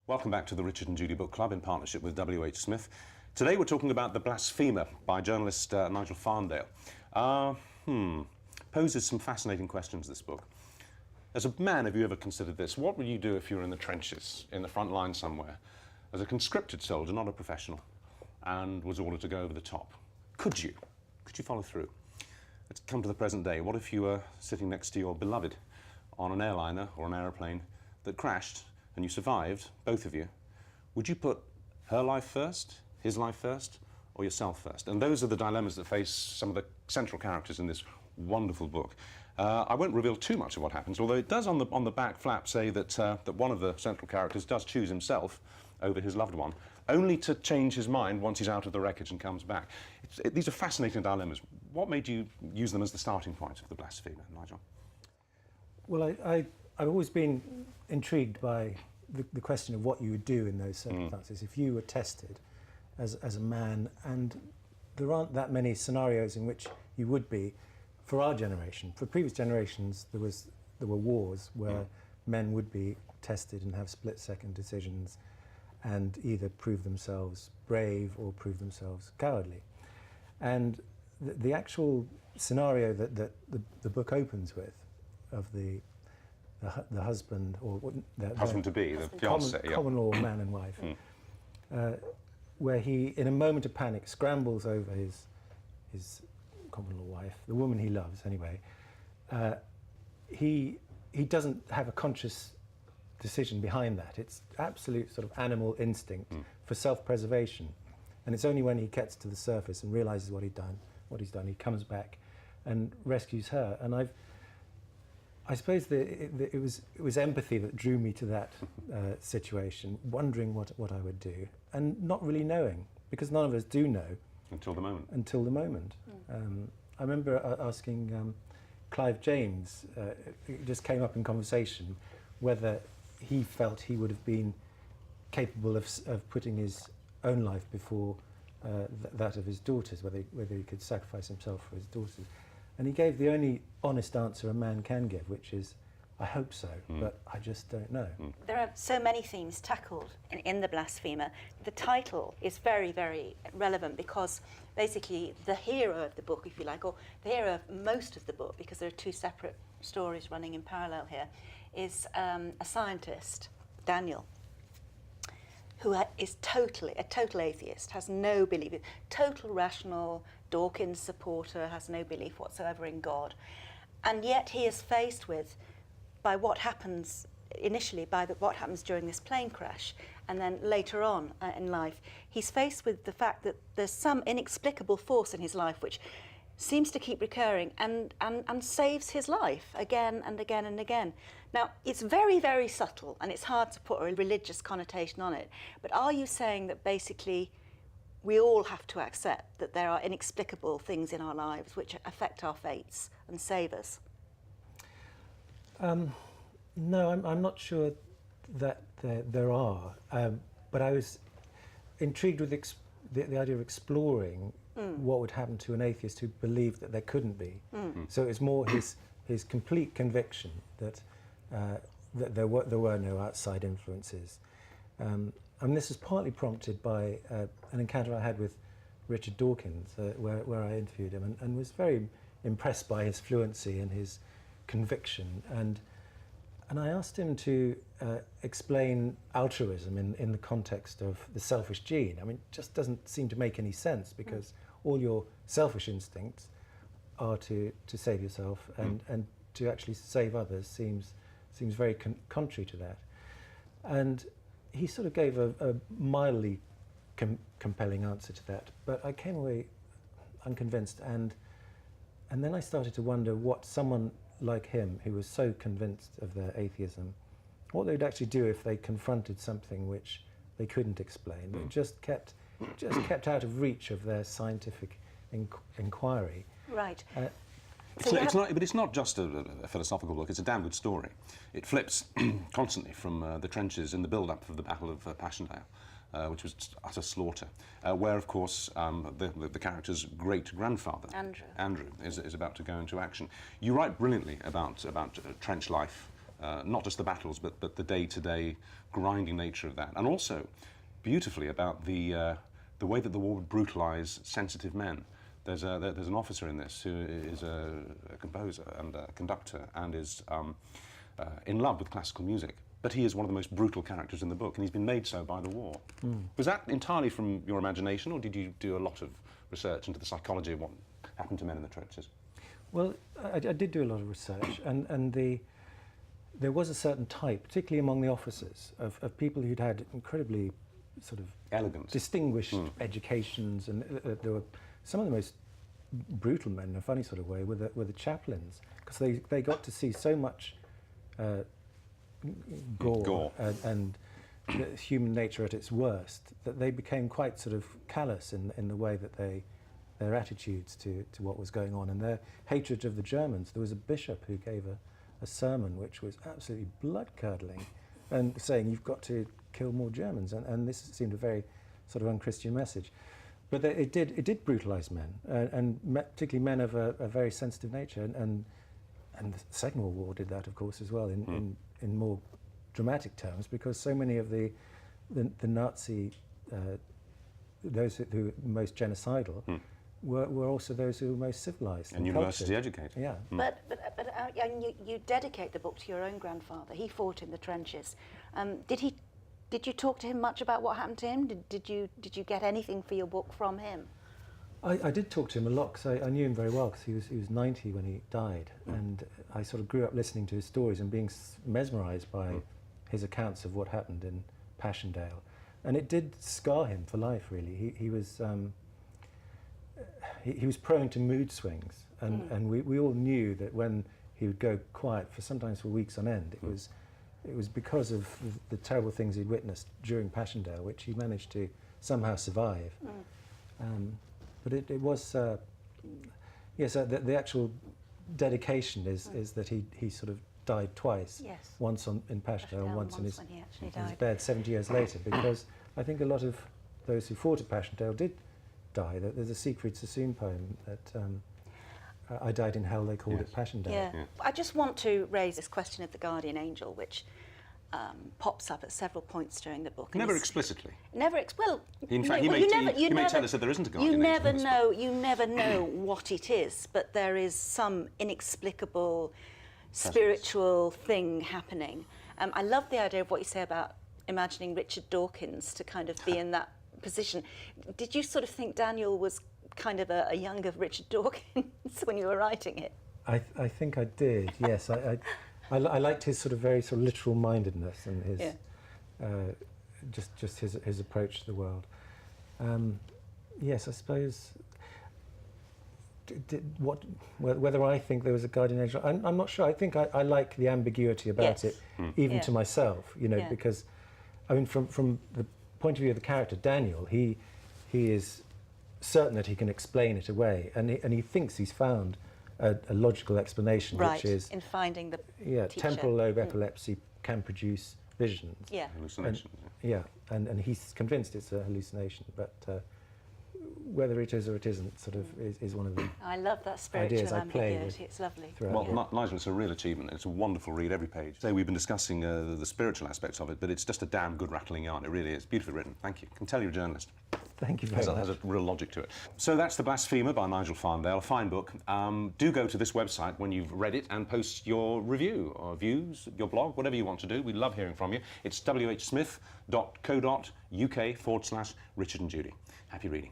Welcome back to the Richard and Judy Book Club in partnership with WHSmith. Today we're talking about The Blasphemer by journalist Nigel Farndale. Poses some fascinating questions, this book. As a man, have you ever considered this? What would you do if you were in the trenches, in the front line somewhere, as a conscripted soldier, not a professional, and was ordered to go over the top? Could you? Could you follow through? Let's come to the present day. What if you were sitting next to your beloved on an airliner or an aeroplane that crashed and you survived, both of you? Would you put her life first, his life first, or yourself first? And those are the dilemmas that face some of the central characters in this wonderful book. I won't reveal too much of what happens, although it does on the back flap say that, that one of the central characters does choose himself over his loved one, only to change his mind once he's out of the wreckage and comes back. These are fascinating dilemmas. What made you use them as the starting point of The Blasphemer, Nigel? Well, I've always been intrigued by the question of what you would do in those circumstances if you were tested as a man, and there aren't that many scenarios in which you would be. For our generation, for previous generations, there were wars where men would be tested and have split-second decisions and either prove themselves brave or prove themselves cowardly. And the actual scenario that the book opens with, of the husband, or the husband-to-be, the fiancé, common law man and wife, where he, in a moment of panic, scrambles over his common law wife, the woman he loves anyway. He doesn't have a conscious decision behind that. It's absolute sort of animal instinct for self-preservation, and it's only when he gets to the surface and realizes what he's done, he comes back and rescues her. And I suppose it was empathy that drew me to that situation, wondering what I would do, and not really knowing, because none of us do know. Until the moment. Until the moment. I remember asking Clive James, it just came up in conversation, whether he felt he would have been capable of putting his own life before that of his daughters, whether he could sacrifice himself for his daughters. And he gave the only honest answer a man can give, which is, I hope so, but I just don't know. There are so many themes tackled in The Blasphemer. The title is very, very relevant because basically the hero of the book, if you like, or the hero of most of the book, because there are two separate stories running in parallel here, is a scientist, Daniel, who is a total atheist, has no belief, total rational, Dawkins supporter, has no belief whatsoever in God. And yet he is faced with, by what happens initially, what happens during this plane crash, and then later on in life, he's faced with the fact that there's some inexplicable force in his life which seems to keep recurring and saves his life again and again and again. Now, it's very, very subtle, and it's hard to put a religious connotation on it, but are you saying that basically we all have to accept that there are inexplicable things in our lives which affect our fates and save us? No, I'm not sure that there are, but I was intrigued with the idea of exploring what would happen to an atheist who believed that there couldn't be. So it's more his complete conviction that there were no outside influences. And this is partly prompted by an encounter I had with Richard Dawkins, where I interviewed him, and was very impressed by his fluency and his conviction. And I asked him to explain altruism in the context of the selfish gene. I mean, it just doesn't seem to make any sense, because all your selfish instincts are to save yourself, and to actually save others seems very contrary to that. And he sort of gave a mildly compelling answer to that, but I came away unconvinced, and then I started to wonder what someone like him, who was so convinced of their atheism, what they would actually do if they confronted something which they couldn't explain. It just kept out of reach of their scientific inquiry. Right. But it's not just a philosophical book, it's a damn good story. It flips constantly from the trenches in the build-up of the Battle of Passchendaele, which was utter slaughter, where, of course, the character's great-grandfather, Andrew, is about to go into action. You write brilliantly about trench life not just the battles, but the day-to-day grinding nature of that, and also beautifully about the way that the war would brutalise sensitive men. There's an officer in this who is a composer and a conductor and is in love with classical music, but he is one of the most brutal characters in the book, and he's been made so by the war. Was that entirely from your imagination, or did you do a lot of research into the psychology of what happened to men in the trenches? Well, I did do a lot of research, and there was a certain type, particularly among the officers, of people who'd had incredibly sort of elegant, distinguished educations, and there were some of the most brutal men in a funny sort of way were the chaplains, because they got to see so much gore. And human nature at its worst, that they became quite sort of callous in the way that their attitudes to what was going on and their hatred of the Germans. There was a bishop who gave a sermon which was absolutely blood-curdling, and saying you've got to kill more Germans, and this seemed a very sort of unchristian message. But it did brutalise men, and particularly men of a very sensitive nature, and the Second World War did that, of course, as well, in more dramatic terms, because so many of the Nazi, those who were most genocidal, were also those who were most civilised and university educated. Yeah. But and you dedicate the book to your own grandfather. He fought in the trenches. Did you talk to him much about what happened to him? Did you get anything for your book from him? I did talk to him a lot, because I knew him very well, because he was 90 when he died, and I sort of grew up listening to his stories and being mesmerised by his accounts of what happened in Passchendaele, and it did scar him for life. Really, he was prone to mood swings, and we all knew that when he would go quiet sometimes for weeks on end, it was because of the terrible things he'd witnessed during Passchendaele, which he managed to somehow survive. But it was, yes, the actual dedication is that he sort of died twice. Yes. Once in Passchendaele and once in his when he actually died. bed 70 years later, because I think a lot of those who fought at Passchendaele did die. There's a Siegfried Sassoon poem that I died in hell, they called it Passchendaele. Yeah. I just want to raise this question of the guardian angel, which pops up at several points during the book. Never explicitly. Well, In fact, you may tell us that there isn't a guardian angel. You never know what it is, but there is some inexplicable spiritual thing happening. I love the idea of what you say about imagining Richard Dawkins to kind of be in that position. Did you sort of think Daniel was kind of a younger Richard Dawkins when you were writing it? I think I did, yes. I liked his sort of very sort of literal mindedness and his just his approach to the world. Yes, I suppose. Whether I think there was a guardian angel, I'm not sure. I think I like the ambiguity about it, even to myself. Because I mean, from the point of view of the character Daniel, he is certain that he can explain it away, and he thinks he's found a logical explanation, right, which is in finding the teacher. Temporal lobe epilepsy can produce visions. Yeah. Hallucinations. And he's convinced it's a hallucination, but whether it is or it isn't sort of is one of the I love that spiritual ideas I play ambiguity. It's lovely. Well, Nigel, it's a real achievement. It's a wonderful read, every page. So we've been discussing the spiritual aspects of it, but it's just a damn good rattling yarn. It really is. Beautifully written. Thank you. I can tell you're a journalist. Thank you very much. Has a real logic to it. So that's The Blasphemer by Nigel Farndale, a fine book. Do go to this website when you've read it and post your review or views, your blog, whatever you want to do. We love hearing from you. It's WHSmith.co.uk/Richard and Judy. Happy reading.